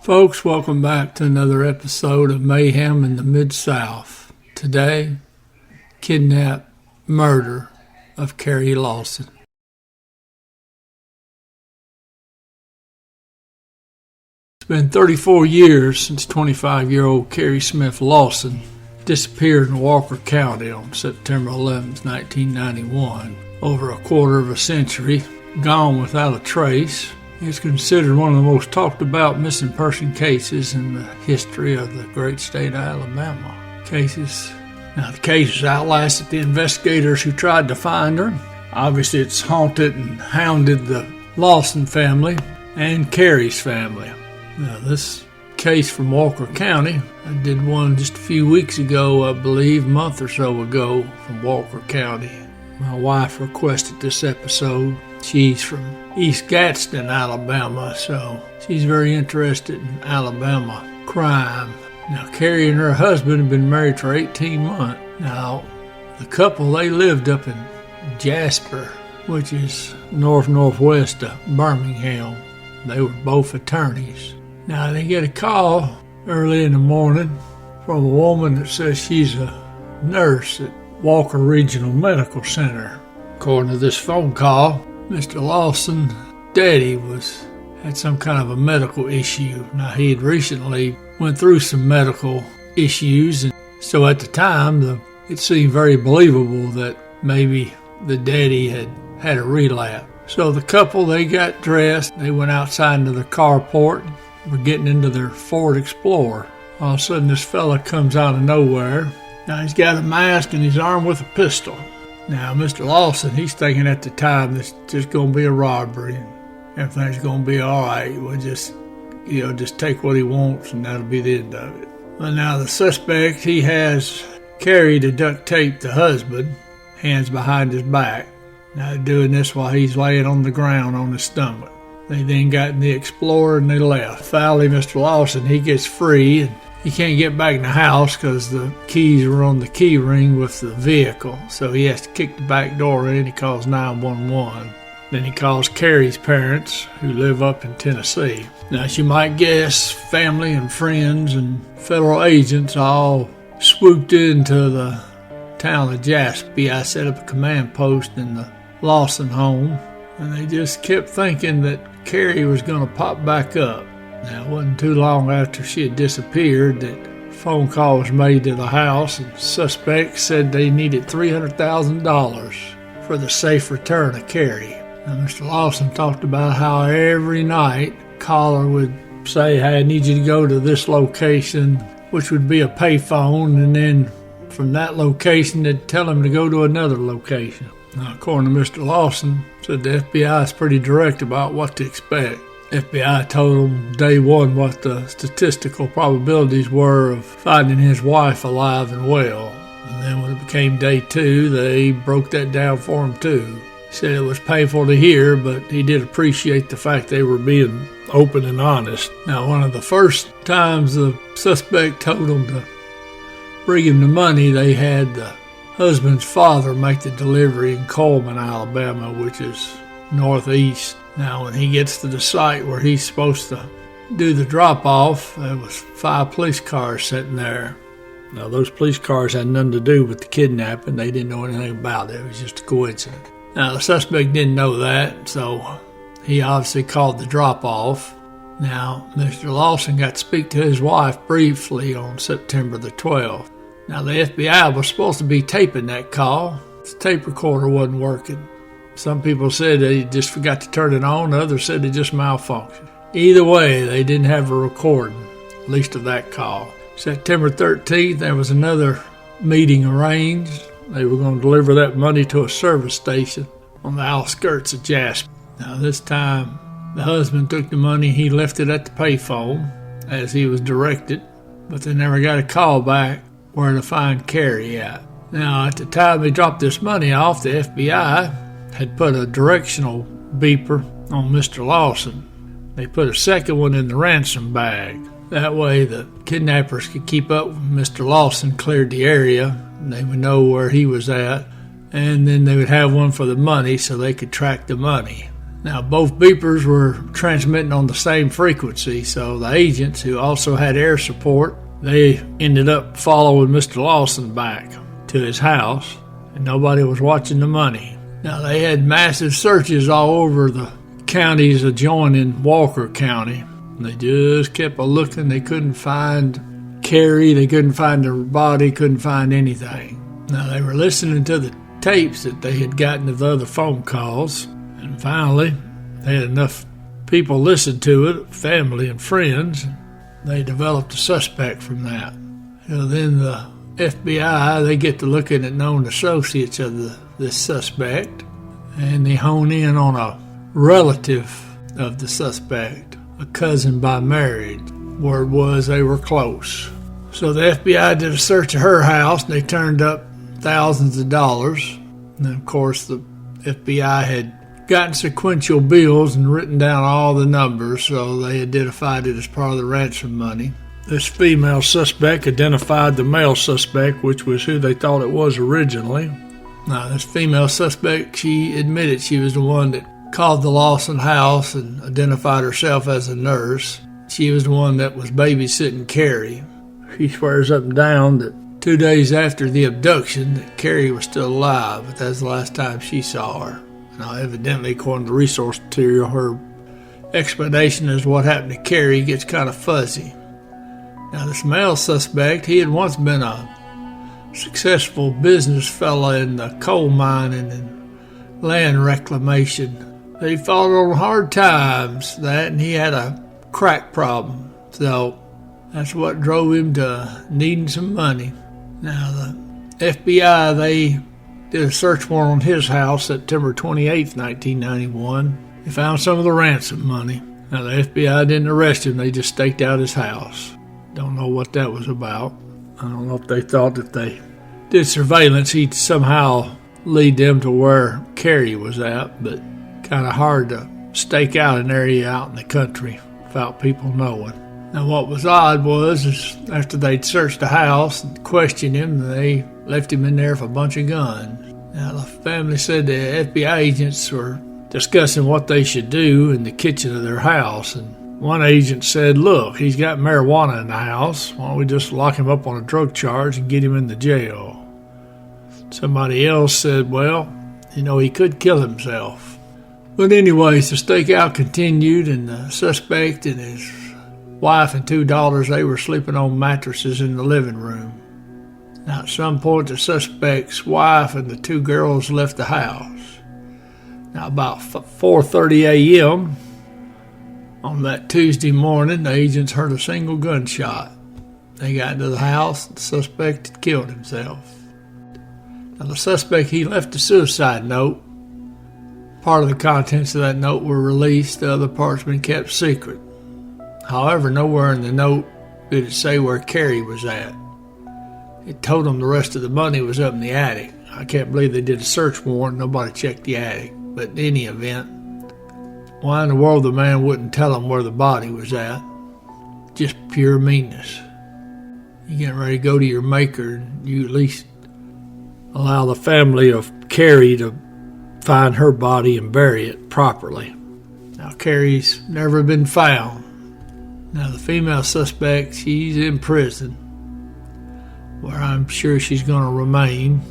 Folks, welcome back to another episode of Mayhem in the Midsouth. Today, Kidnap, murder of Carrie Lawson. It's been 34 years since 25-year-old Carrie Smith Lawson disappeared in Walker County on September 11, 1991. Over a quarter of a century, gone without a trace. It's considered one of the most talked about missing person cases in the history of the great state of Alabama. Now the case has outlasted the investigators who tried to find her. Obviously it's haunted and hounded the Lawson family and Carrie's family. Now this case from Walker County, I did one just a few weeks ago, I believe, a month or so ago, from Walker County. My wife requested this episode. She's from East Gadsden, Alabama, so she's very interested in Alabama crime. Now, Carrie and her husband have been married for 18 months. Now, the couple, they lived up in Jasper, which is northwest of Birmingham. They were both attorneys. Now, they get a call early in the morning from a woman that says she's a nurse at Walker Regional Medical Center. According to this phone call, Mr. Lawson, Daddy, had some kind of a medical issue. Now, he had recently went through some medical issues, and so at the time, it seemed very believable that maybe the daddy had a relapse. So the couple, they got dressed, they went outside into the carport, were getting into their Ford Explorer. All of a sudden, this fella comes out of nowhere. Now, he's got a mask and he's armed with a pistol. Now, Mr. Lawson, he's thinking at the time it's just going to be a robbery and everything's going to be all right. We'll just take what he wants and that'll be the end of it. Well, now the suspect, he has Carrie to duct tape the husband, hands behind his back. Now, they're doing this while he's laying on the ground on his stomach. They then got in the Explorer and they left. Finally, Mr. Lawson, he gets free and he can't get back in the house because the keys were on the key ring with the vehicle. So he has to kick the back door in. He calls 911. Then he calls Carrie's parents, who live up in Tennessee. Now, as you might guess, family and friends and federal agents all swooped into the town of Jasper. I set up a command post in the Lawson home, and they just kept thinking that Carrie was going to pop back up. Now, it wasn't too long after she had disappeared that a phone call was made to the house, and suspects said they needed $300,000 for the safe return of Carrie. Now, Mr. Lawson talked about how every night caller would say, "Hey, I need you to go to this location," which would be a payphone, and then from that location they'd tell him to go to another location. Now, according to Mr. Lawson, said the FBI is pretty direct about what to expect. FBI told him day one what the statistical probabilities were of finding his wife alive and well. And then when it became day two, they broke that down for him too. Said it was painful to hear, but he did appreciate the fact they were being open and honest. Now, one of the first times the suspect told him to bring him the money, they had the husband's father make the delivery in Coleman, Alabama, which is northeast. Now, when he gets to the site where he's supposed to do the drop-off, there was 5 police cars sitting there. Now, those police cars had nothing to do with the kidnapping. They didn't know anything about it. It was just a coincidence. Now, the suspect didn't know that, so he obviously called the drop-off. Now, Mr. Lawson got to speak to his wife briefly on September the 12th. Now, the FBI was supposed to be taping that call. The tape recorder wasn't working. Some people said they just forgot to turn it on. Others said it just malfunctioned. Either way, they didn't have a recording, at least of that call. September 13th, there was another meeting arranged. They were going to deliver that money to a service station on the outskirts of Jasper. Now, this time, the husband took the money. He left it at the payphone as he was directed, but they never got a call back where to find Carrie at. Now, at the time they dropped this money off, the FBI had put a directional beeper on Mr. Lawson. They put a second one in the ransom bag. That way the kidnappers could keep up when Mr. Lawson cleared the area. They would know where he was at, and then they would have one for the money so they could track the money. Now, both beepers were transmitting on the same frequency, so the agents, who also had air support, they ended up following Mr. Lawson back to his house, and nobody was watching the money. Now, they had massive searches all over the counties adjoining Walker County. They just kept looking. They couldn't find Carrie. They couldn't find her body. Couldn't find anything. Now, they were listening to the tapes that they had gotten of the other phone calls. And finally, they had enough people listen to it, family and friends. They developed a suspect from that. So then the FBI, they get to looking at known associates of this suspect, and they hone in on a relative of the suspect, a cousin by marriage. Word was they were close. So the FBI did a search of her house, and they turned up thousands of dollars. And of course, the FBI had gotten sequential bills and written down all the numbers, so they identified it as part of the ransom money. This female suspect identified the male suspect, which was who they thought it was originally. Now, this female suspect, she admitted she was the one that called the Lawson house and identified herself as a nurse. She was the one that was babysitting Carrie. She swears up and down that 2 days after the abduction, that Carrie was still alive, but that's the last time she saw her. Now, evidently, according to resource material, her explanation as what happened to Carrie gets kind of fuzzy. Now, this male suspect, he had once been a successful business fella in the coal mining and land reclamation. He fought on hard times, and he had a crack problem. So that's what drove him to needing some money. Now, the FBI, they did a search warrant on his house September 28th, 1991. They found some of the ransom money. Now, the FBI didn't arrest him. They just staked out his house. Don't know what that was about. I don't know if they thought that they did surveillance, he'd somehow lead them to where Carrie was at, but kind of hard to stake out an area out in the country without people knowing. Now, what was odd was is after they'd searched the house and questioned him, they left him in there with a bunch of guns. Now, the family said the FBI agents were discussing what they should do in the kitchen of their house, and one agent said, "Look, he's got marijuana in the house. Why don't we just lock him up on a drug charge and get him in the jail?" Somebody else said, "Well, he could kill himself." But anyways, the stakeout continued, and the suspect and his wife and 2 daughters, they were sleeping on mattresses in the living room. Now, at some point, the suspect's wife and the 2 girls left the house. Now, about 4:30 a.m., on that Tuesday morning, the agents heard a single gunshot. They got into the house, and the suspect had killed himself. Now, the suspect, he left a suicide note. Part of the contents of that note were released. The other part's been kept secret. However, nowhere in the note did it say where Carrie was at. It told them the rest of the money was up in the attic. I can't believe they did a search warrant. Nobody checked the attic. But in any event, why in the world the man wouldn't tell them where the body was at? Just pure meanness. You getting ready to go to your maker, and you at least allow the family of Carrie to find her body and bury it properly. Now, Carrie's never been found. Now, the female suspect, she's in prison, where I'm sure she's going to remain.